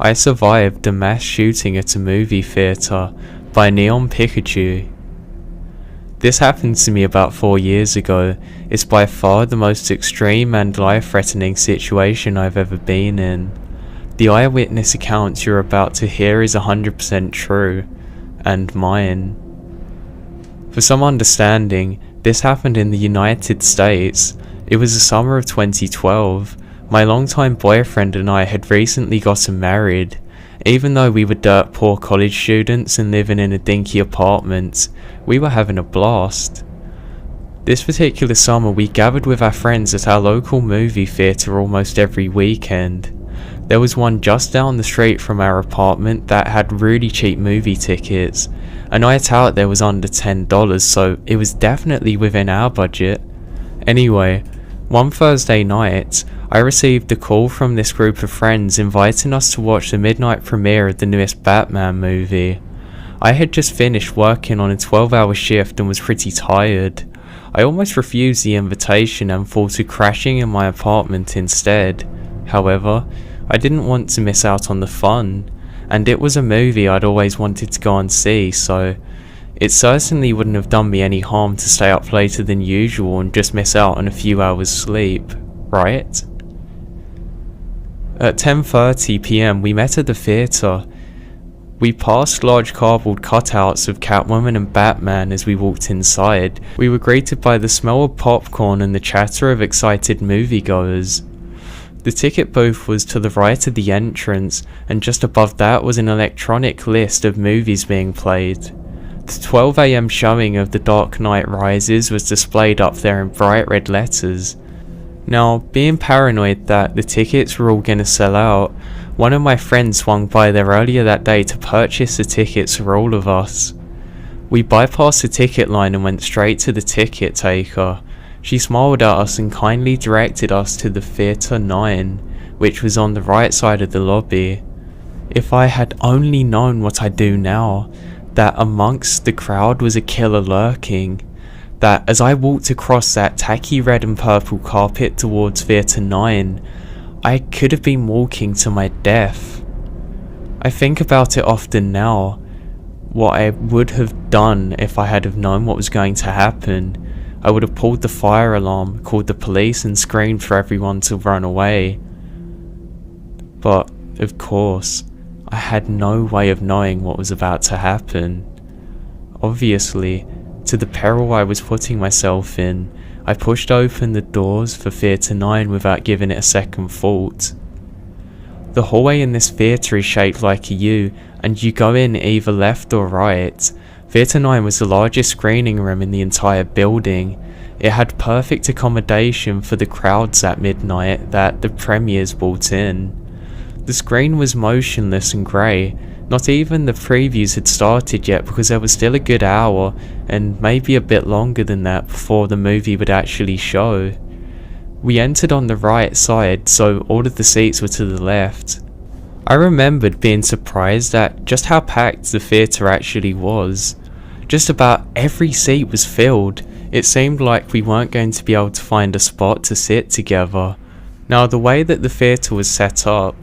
I survived a mass shooting at a movie theatre by Neon Pikachu. This happened to me about 4 years ago. It's by far the most extreme and life-threatening situation I've ever been in. The eyewitness account you're about to hear is 100% true, and mine. For some understanding, this happened in the United States. It was the summer of 2012. My longtime boyfriend and I had recently gotten married. Even though we were dirt poor college students and living in a dinky apartment, we were having a blast. This particular summer we gathered with our friends at our local movie theatre almost every weekend. There was one just down the street from our apartment that had really cheap movie tickets. A night out there was under $10, so it was definitely within our budget. Anyway, one Thursday night, I received a call from this group of friends inviting us to watch the midnight premiere of the newest Batman movie. I had just finished working on a 12-hour shift and was pretty tired. I almost refused the invitation and thought of crashing in my apartment instead. However, I didn't want to miss out on the fun, and it was a movie I'd always wanted to go and see, so it certainly wouldn't have done me any harm to stay up later than usual and just miss out on a few hours sleep, right? At 10:30 PM we met at the theatre. We passed large cardboard cutouts of Catwoman and Batman as we walked inside. We were greeted by the smell of popcorn and the chatter of excited moviegoers. The ticket booth was to the right of the entrance, and just above that was an electronic list of movies being played. The 12 AM showing of The Dark Knight Rises was displayed up there in bright red letters. Now, being paranoid that the tickets were all gonna sell out, one of my friends swung by there earlier that day to purchase the tickets for all of us. We bypassed the ticket line and went straight to the ticket taker. She smiled at us and kindly directed us to the Theatre 9, which was on the right side of the lobby. If I had only known what I do now, that amongst the crowd was a killer lurking, that as I walked across that tacky red and purple carpet towards Theatre 9, I could have been walking to my death. I think about it often now, what I would have done if I had have known what was going to happen. I would have pulled the fire alarm, called the police and screamed for everyone to run away. But, of course, I had no way of knowing what was about to happen. Obviously, to the peril I was putting myself in, I pushed open the doors for Theatre 9 without giving it a second thought. The hallway in this theatre is shaped like a U, and you go in either left or right. Theatre 9 was the largest screening room in the entire building. It had perfect accommodation for the crowds at midnight that the premieres brought in. The screen was motionless and grey. Not even the previews had started yet because there was still a good hour, and maybe a bit longer than that, before the movie would actually show. We entered on the right side, so all of the seats were to the left. I remembered being surprised at just how packed the theatre actually was. Just about every seat was filled. It seemed like we weren't going to be able to find a spot to sit together. Now, the way that the theatre was set up,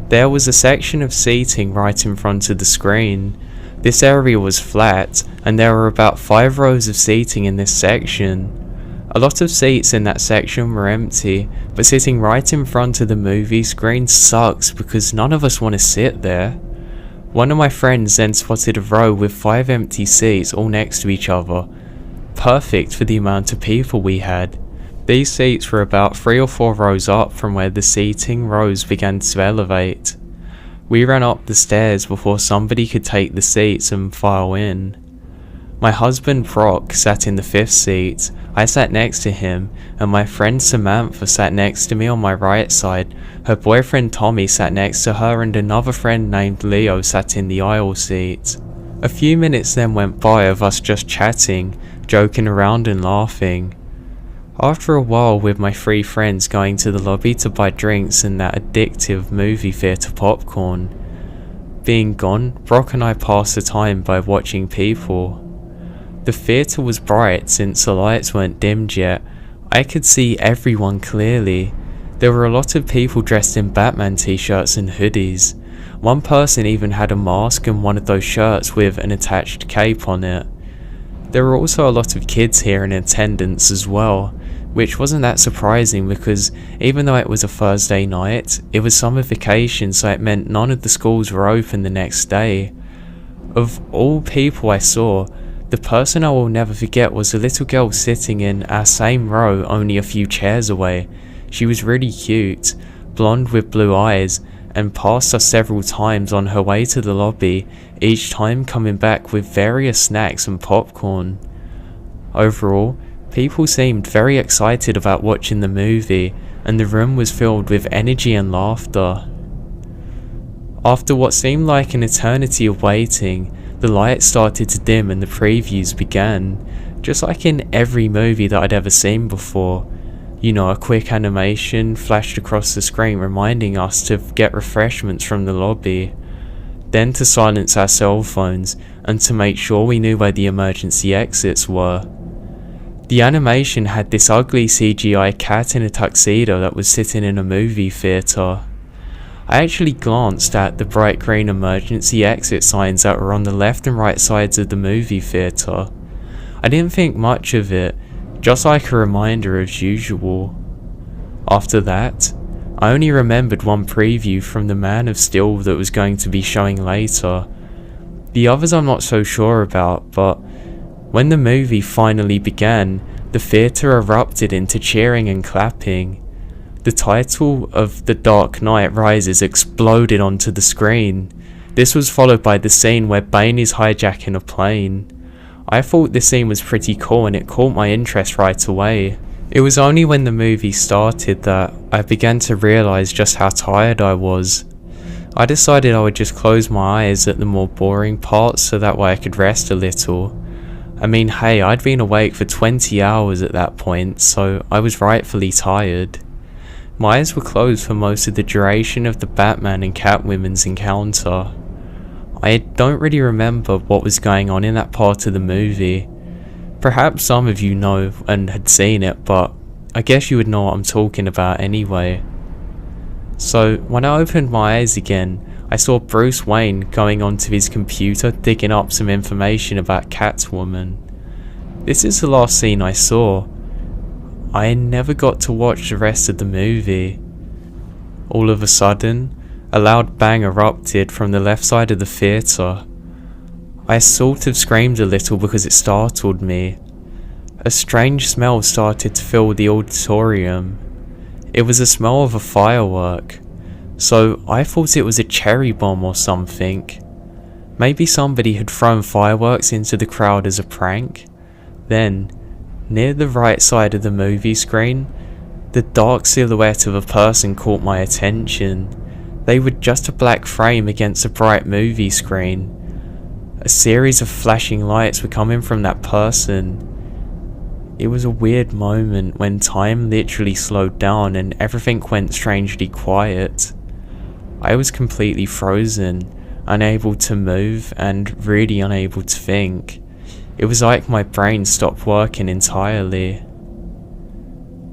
there was a section of seating right in front of the screen. This area was flat, and there were about 5 rows of seating in this section. A lot of seats in that section were empty, but sitting right in front of the movie screen sucks because none of us want to sit there. One of my friends then spotted a row with 5 empty seats all next to each other. Perfect for the amount of people we had. These seats were about 3 or 4 rows up from where the seating rows began to elevate. We ran up the stairs before somebody could take the seats and file in. My husband Brock sat in the 5th seat. I sat next to him, and my friend Samantha sat next to me on my right side. Her boyfriend Tommy sat next to her, and another friend named Leo sat in the aisle seat. A few minutes then went by of us just chatting, joking around and laughing. After a while, with my 3 friends going to the lobby to buy drinks and that addictive movie theatre popcorn being gone, Brock and I passed the time by watching people. The theatre was bright since the lights weren't dimmed yet. I could see everyone clearly. There were a lot of people dressed in Batman t-shirts and hoodies. One person even had a mask and one of those shirts with an attached cape on it. There were also a lot of kids here in attendance as well, which wasn't that surprising because even though it was a Thursday night, it was summer vacation, so it meant none of the schools were open the next day. Of all people I saw, the person I will never forget was a little girl sitting in our same row only a few chairs away. She was really cute, blonde with blue eyes, and passed us several times on her way to the lobby, each time coming back with various snacks and popcorn. Overall, people seemed very excited about watching the movie, and the room was filled with energy and laughter. After what seemed like an eternity of waiting, the lights started to dim and the previews began, just like in every movie that I'd ever seen before. You know, a quick animation flashed across the screen reminding us to get refreshments from the lobby, then to silence our cell phones and to make sure we knew where the emergency exits were. The animation had this ugly CGI cat in a tuxedo that was sitting in a movie theatre. I actually glanced at the bright green emergency exit signs that were on the left and right sides of the movie theatre. I didn't think much of it, just like a reminder as usual. After that, I only remembered one preview from the Man of Steel that was going to be showing later. The others I'm not so sure about, but when the movie finally began, the theatre erupted into cheering and clapping. The title of The Dark Knight Rises exploded onto the screen. This was followed by the scene where Bane is hijacking a plane. I thought this scene was pretty cool and it caught my interest right away. It was only when the movie started that I began to realise just how tired I was. I decided I would just close my eyes at the more boring parts so that way I could rest a little. I mean, hey, I'd been awake for 20 hours at that point, so I was rightfully tired. My eyes were closed for most of the duration of the Batman and Catwoman's encounter. I don't really remember what was going on in that part of the movie. Perhaps some of you know and had seen it, but I guess you would know what I'm talking about anyway. So, when I opened my eyes again, I saw Bruce Wayne going onto his computer digging up some information about Catwoman. This is the last scene I saw. I never got to watch the rest of the movie. All of a sudden, a loud bang erupted from the left side of the theatre. I sort of screamed a little because it startled me. A strange smell started to fill the auditorium. It was the smell of a firework, so I thought it was a cherry bomb or something. Maybe somebody had thrown fireworks into the crowd as a prank. Then, near the right side of the movie screen, the dark silhouette of a person caught my attention. They were just a black frame against a bright movie screen. A series of flashing lights were coming from that person. It was a weird moment when time literally slowed down and everything went strangely quiet. I was completely frozen, unable to move and really unable to think. It was like my brain stopped working entirely.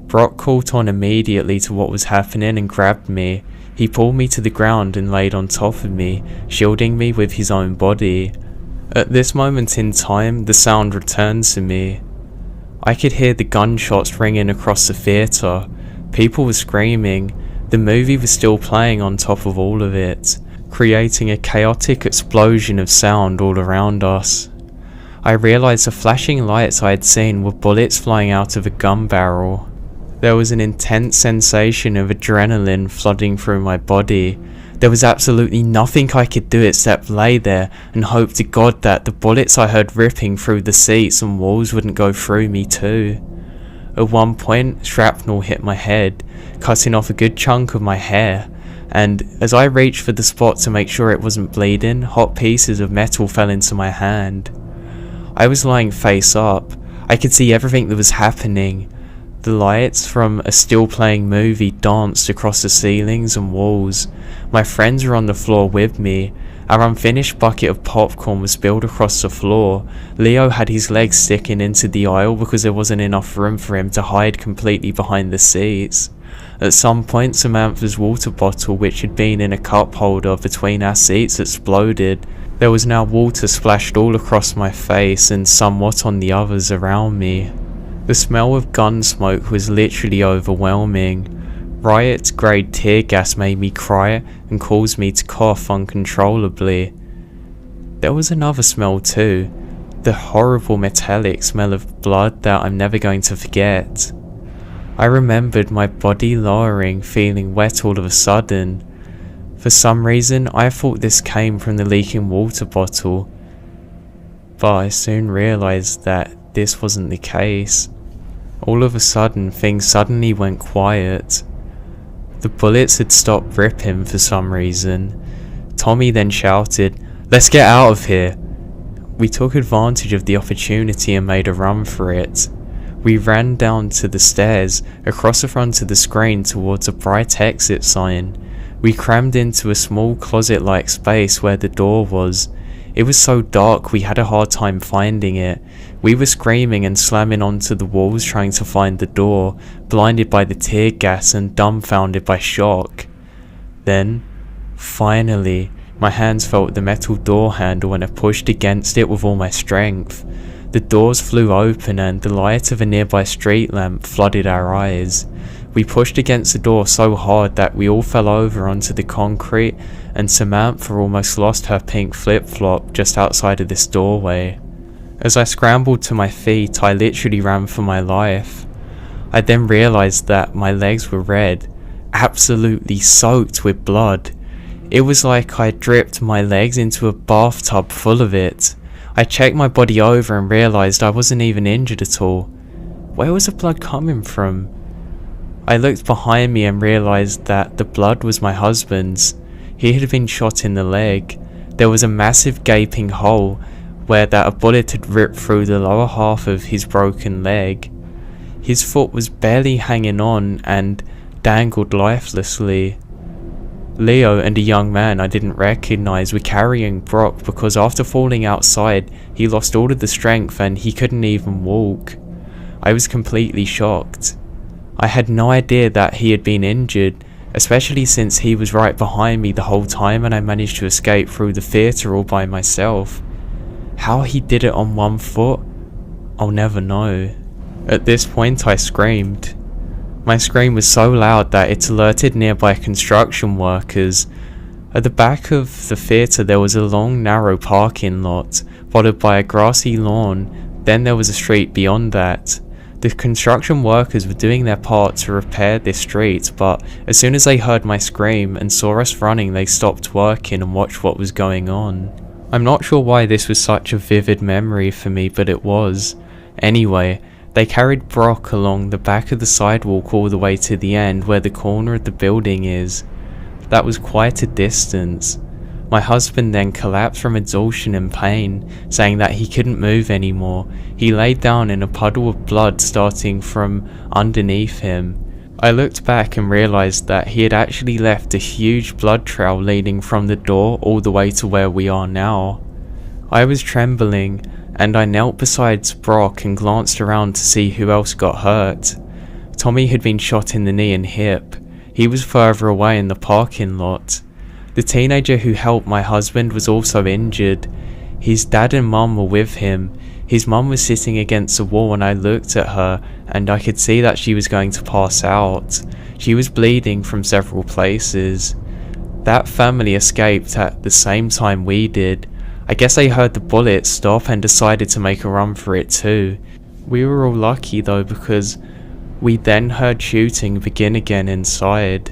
Brock caught on immediately to what was happening and grabbed me. He pulled me to the ground and laid on top of me, shielding me with his own body. At this moment in time, the sound returned to me. I could hear the gunshots ringing across the theatre. People were screaming. The movie was still playing on top of all of it, creating a chaotic explosion of sound all around us. I realised the flashing lights I had seen were bullets flying out of a gun barrel. There was an intense sensation of adrenaline flooding through my body. There was absolutely nothing I could do except lay there and hope to God that the bullets I heard ripping through the seats and walls wouldn't go through me too. At one point, shrapnel hit my head, cutting off a good chunk of my hair, and as I reached for the spot to make sure it wasn't bleeding, hot pieces of metal fell into my hand. I was lying face up. I could see everything that was happening. The lights from a still playing movie danced across the ceilings and walls. My friends were on the floor with me. Our unfinished bucket of popcorn was spilled across the floor. Leo had his legs sticking into the aisle because there wasn't enough room for him to hide completely behind the seats. At some point, Samantha's water bottle, which had been in a cup holder between our seats, exploded. There was now water splashed all across my face and somewhat on the others around me. The smell of gun smoke was literally overwhelming. Riot-grade tear gas made me cry and caused me to cough uncontrollably. There was another smell too, the horrible metallic smell of blood that I'm never going to forget. I remembered my body lowering, feeling wet all of a sudden. For some reason, I thought this came from the leaking water bottle, but I soon realised that this wasn't the case. All of a sudden, things suddenly went quiet. The bullets had stopped ripping for some reason. Tommy then shouted, "Let's get out of here!" We took advantage of the opportunity and made a run for it. We ran down to the stairs, across the front of the screen towards a bright exit sign. We crammed into a small closet-like space where the door was. It was so dark we had a hard time finding it. We were screaming and slamming onto the walls trying to find the door, blinded by the tear gas and dumbfounded by shock. Then, finally, my hands felt the metal door handle and I pushed against it with all my strength. The doors flew open and the light of a nearby street lamp flooded our eyes. We pushed against the door so hard that we all fell over onto the concrete, and Samantha almost lost her pink flip-flop just outside of this doorway. As I scrambled to my feet, I literally ran for my life. I then realised that my legs were red, absolutely soaked with blood. It was like I dripped my legs into a bathtub full of it. I checked my body over and realised I wasn't even injured at all. Where was the blood coming from? I looked behind me and realised that the blood was my husband's. He had been shot in the leg. There was a massive gaping hole where that a bullet had ripped through the lower half of his broken leg. His foot was barely hanging on and dangled lifelessly. Leo and a young man I didn't recognise were carrying Brock because after falling outside he lost all of the strength and he couldn't even walk. I was completely shocked. I had no idea that he had been injured, especially since he was right behind me the whole time and I managed to escape through the theatre all by myself. How he did it on one foot, I'll never know. At this point I screamed. My scream was so loud that it alerted nearby construction workers. At the back of the theatre there was a long narrow parking lot, followed by a grassy lawn, then there was a street beyond that. The construction workers were doing their part to repair this street, but as soon as they heard my scream and saw us running they stopped working and watched what was going on. I'm not sure why this was such a vivid memory for me, but it was. Anyway, they carried Brock along the back of the sidewalk all the way to the end where the corner of the building is. That was quite a distance. My husband then collapsed from exhaustion and pain, saying that he couldn't move anymore. He laid down in a puddle of blood starting from underneath him. I looked back and realised that he had actually left a huge blood trail leading from the door all the way to where we are now. I was trembling, and I knelt beside Brock and glanced around to see who else got hurt. Tommy had been shot in the knee and hip. He was further away in the parking lot. The teenager who helped my husband was also injured. His dad and mum were with him. His mum was sitting against the wall and I looked at her and I could see that she was going to pass out. She was bleeding from several places. That family escaped at the same time we did. I guess they heard the bullet stop and decided to make a run for it too. We were all lucky though because we then heard shooting begin again inside.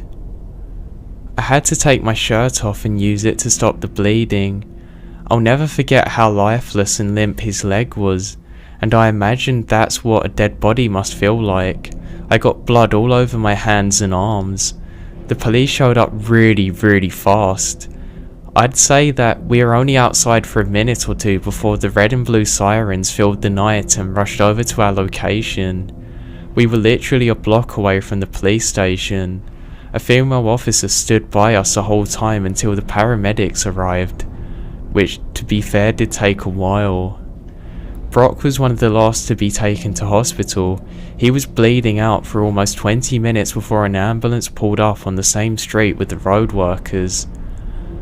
I had to take my shirt off and use it to stop the bleeding. I'll never forget how lifeless and limp his leg was, and I imagined that's what a dead body must feel like. I got blood all over my hands and arms. The police showed up really fast. I'd say that we were only outside for a minute or two before the red and blue sirens filled the night and rushed over to our location. We were literally a block away from the police station. A female officer stood by us the whole time until the paramedics arrived, which to be fair did take a while. Brock was one of the last to be taken to hospital. He was bleeding out for almost 20 minutes before an ambulance pulled up on the same street with the road workers.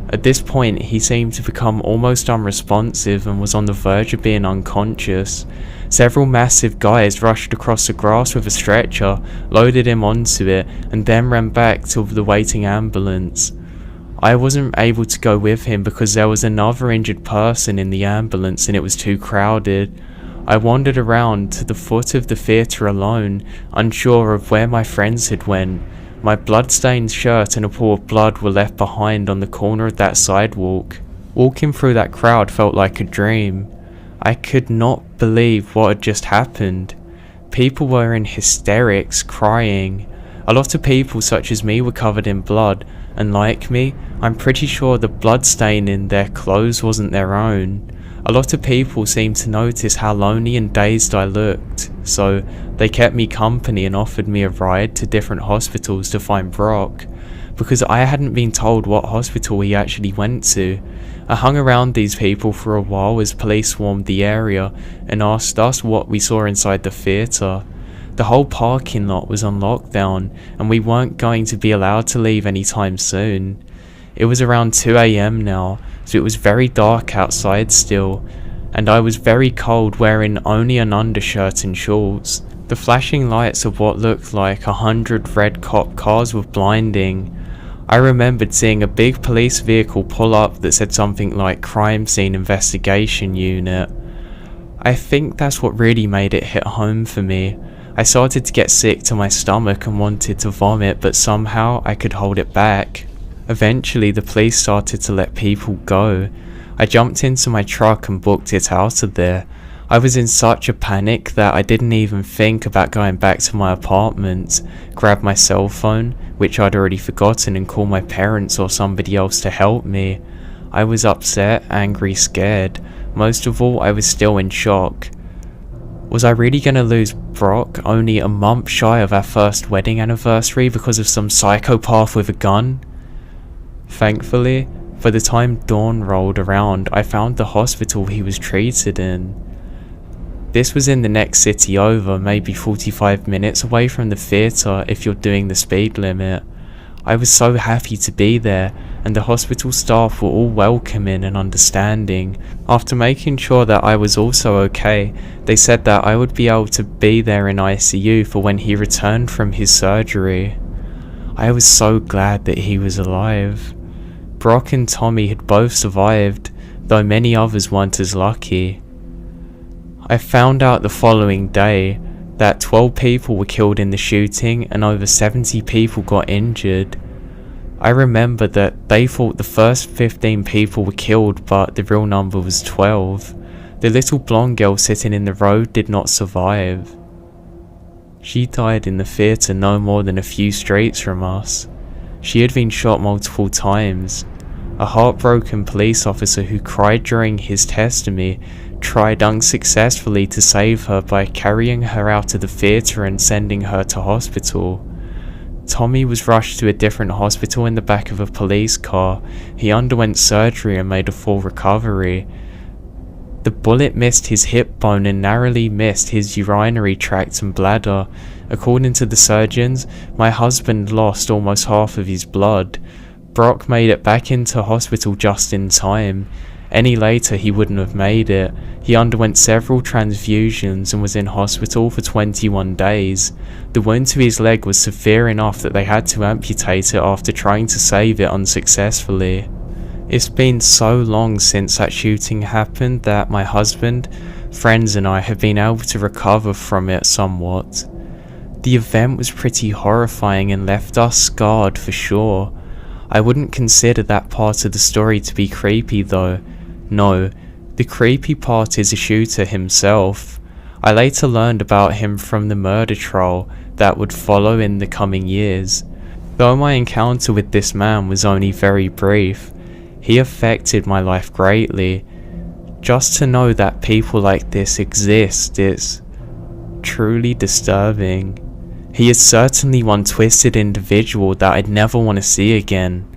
At this point, he seemed to become almost unresponsive and was on the verge of being unconscious. Several massive guys rushed across the grass with a stretcher, loaded him onto it, and then ran back to the waiting ambulance. I wasn't able to go with him because there was another injured person in the ambulance and it was too crowded. I wandered around to the foot of the theatre alone, unsure of where my friends had went. My blood-stained shirt and a pool of blood were left behind on the corner of that sidewalk. Walking through that crowd felt like a dream. I could not believe what had just happened. People were in hysterics, crying. A lot of people such as me were covered in blood, and like me, I'm pretty sure the blood stain in their clothes wasn't their own. A lot of people seemed to notice how lonely and dazed I looked, so they kept me company and offered me a ride to different hospitals to find Brock, because I hadn't been told what hospital he actually went to. I hung around these people for a while as police swarmed the area and asked us what we saw inside the theatre. The whole parking lot was on lockdown and we weren't going to be allowed to leave anytime soon. It was around 2 AM now, so it was very dark outside still, and I was very cold, wearing only an undershirt and shorts. The flashing lights of what looked like 100 red cop cars were blinding. I remembered seeing a big police vehicle pull up that said something like Crime Scene Investigation Unit. I think that's what really made it hit home for me. I started to get sick to my stomach and wanted to vomit, but somehow I could hold it back. Eventually the police started to let people go. I jumped into my truck and booked it out of there. I was in such a panic that I didn't even think about going back to my apartment, grab my cell phone, which I'd already forgotten, and call my parents or somebody else to help me. I was upset, angry, scared. Most of all, I was still in shock. Was I really going to lose Brock only a month shy of our first wedding anniversary because of some psychopath with a gun? Thankfully, by the time dawn rolled around, I found the hospital he was treated in. This was in the next city over, maybe 45 minutes away from the theatre if you're doing the speed limit. I was so happy to be there, and the hospital staff were all welcoming and understanding. After making sure that I was also okay, they said that I would be able to be there in ICU for when he returned from his surgery. I was so glad that he was alive. Brock and Tommy had both survived, though many others weren't as lucky. I found out the following day that 12 people were killed in the shooting and over 70 people got injured. I remember that they thought the first 15 people were killed, but the real number was 12. The little blonde girl sitting in the road did not survive. She died in the theatre no more than a few streets from us. She had been shot multiple times. A heartbroken police officer who cried during his testimony tried unsuccessfully to save her by carrying her out of the theatre and sending her to hospital. Tommy was rushed to a different hospital in the back of a police car. He underwent surgery and made a full recovery. The bullet missed his hip bone and narrowly missed his urinary tract and bladder. According to the surgeons, my husband lost almost half of his blood. Brock made it back into hospital just in time. Any later he wouldn't have made it. He underwent several transfusions and was in hospital for 21 days. The wound to his leg was severe enough that they had to amputate it after trying to save it unsuccessfully. It's been so long since that shooting happened that my husband, friends and I have been able to recover from it somewhat. The event was pretty horrifying and left us scarred for sure. I wouldn't consider that part of the story to be creepy though. No, the creepy part is the shooter himself. I later learned about him from the murder trial that would follow in the coming years. Though my encounter with this man was only very brief, he affected my life greatly. Just to know that people like this exist is truly disturbing. He is certainly one twisted individual that I'd never want to see again.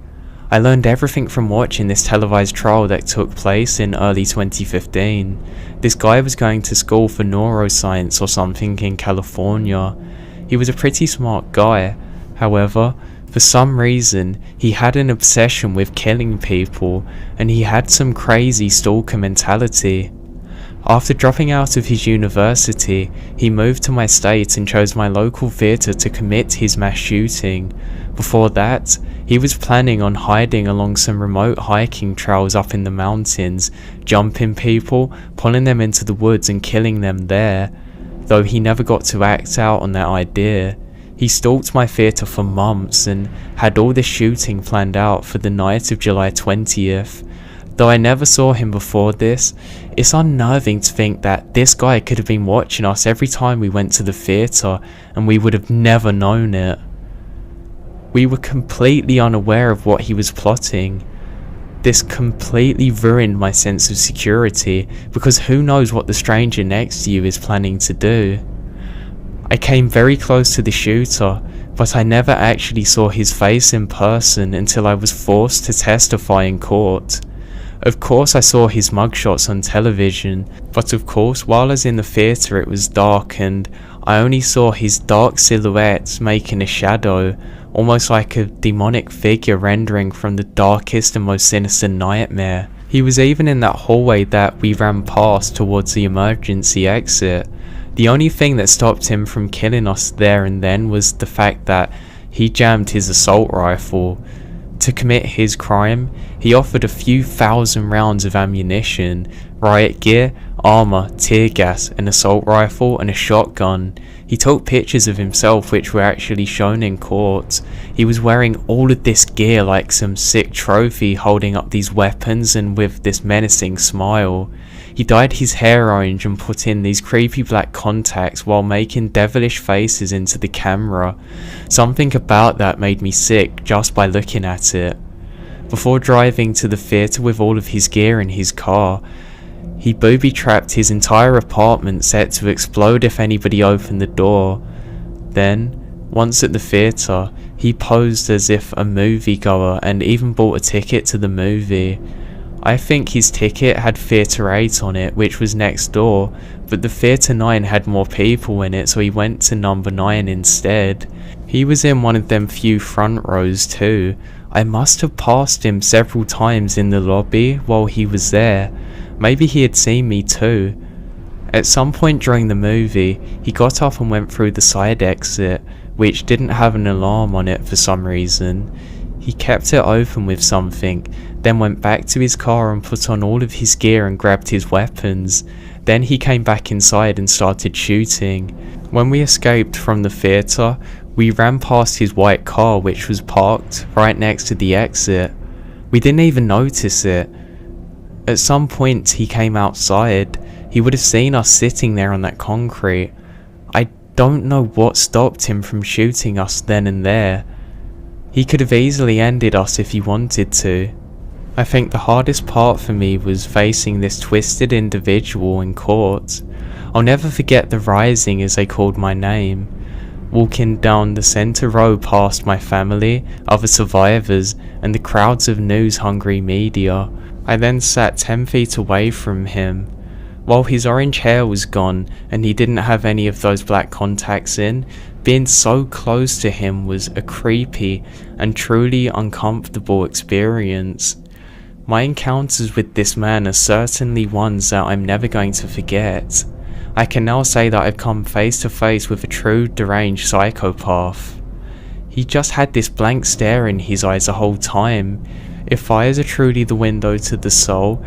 I learned everything from watching this televised trial that took place in early 2015. This guy was going to school for neuroscience or something in California. He was a pretty smart guy. However, for some reason, he had an obsession with killing people, and he had some crazy stalker mentality. After dropping out of his university, he moved to my state and chose my local theatre to commit his mass shooting. Before that, he was planning on hiding along some remote hiking trails up in the mountains, jumping people, pulling them into the woods and killing them there, though he never got to act out on that idea. He stalked my theatre for months and had all this shooting planned out for the night of July 20th. Though I never saw him before this, it's unnerving to think that this guy could have been watching us every time we went to the theatre and we would have never known it. We were completely unaware of what he was plotting. This completely ruined my sense of security, because who knows what the stranger next to you is planning to do. I came very close to the shooter, but I never actually saw his face in person until I was forced to testify in court. Of course I saw his mugshots on television, but of course while I was in the theatre it was dark and I only saw his dark silhouette making a shadow, almost like a demonic figure rendering from the darkest and most sinister nightmare. He was even in that hallway that we ran past towards the emergency exit. The only thing that stopped him from killing us there and then was the fact that he jammed his assault rifle. To commit his crime, he offered a few thousand rounds of ammunition, riot gear, armor, tear gas, an assault rifle and a shotgun. He took pictures of himself which were actually shown in court. He was wearing all of this gear like some sick trophy, holding up these weapons and with this menacing smile. He dyed his hair orange and put in these creepy black contacts while making devilish faces into the camera. Something about that made me sick just by looking at it. Before driving to the theatre with all of his gear in his car, he booby-trapped his entire apartment set to explode if anybody opened the door. Then, once at the theatre, he posed as if a moviegoer and even bought a ticket to the movie. I think his ticket had Theatre 8 on it, which was next door, but the Theatre 9 had more people in it, so he went to number 9 instead. He was in one of them few front rows too. I must have passed him several times in the lobby while he was there. Maybe he had seen me too. At some point during the movie, he got up and went through the side exit, which didn't have an alarm on it for some reason. He kept it open with something, then went back to his car and put on all of his gear and grabbed his weapons. Then he came back inside and started shooting. When we escaped from the theatre, we ran past his white car which was parked right next to the exit. We didn't even notice it. At some point he came outside. He would have seen us sitting there on that concrete. I don't know what stopped him from shooting us then and there. He could have easily ended us if he wanted to. I think the hardest part for me was facing this twisted individual in court. I'll never forget the rising as they called my name. Walking down the centre row past my family, other survivors, and the crowds of news-hungry media. I then sat 10 feet away from him. While his orange hair was gone and he didn't have any of those black contacts in, being so close to him was a creepy and truly uncomfortable experience. My encounters with this man are certainly ones that I'm never going to forget. I can now say that I've come face to face with a true deranged psychopath. He just had this blank stare in his eyes the whole time. If eyes are truly the window to the soul,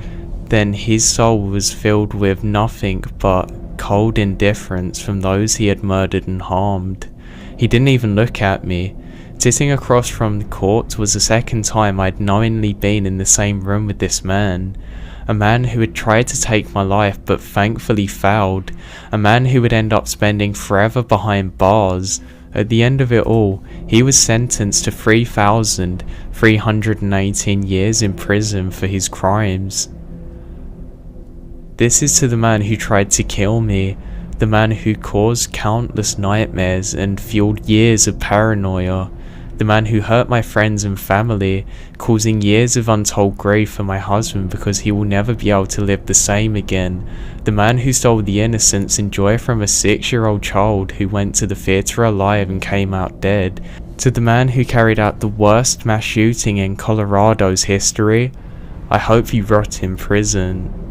then his soul was filled with nothing but cold indifference from those he had murdered and harmed. He didn't even look at me. Sitting across from the court was the second time I'd knowingly been in the same room with this man. A man who had tried to take my life but thankfully failed. A man who would end up spending forever behind bars. At the end of it all, he was sentenced to 3,318 years in prison for his crimes. This is to the man who tried to kill me, the man who caused countless nightmares and fueled years of paranoia, The man who hurt my friends and family, causing years of untold grief for my husband because he will never be able to live the same again. The man who stole the innocence and joy from a 6-year-old child who went to the theatre alive and came out dead. To the man who carried out the worst mass shooting in Colorado's history, I hope you rot in prison.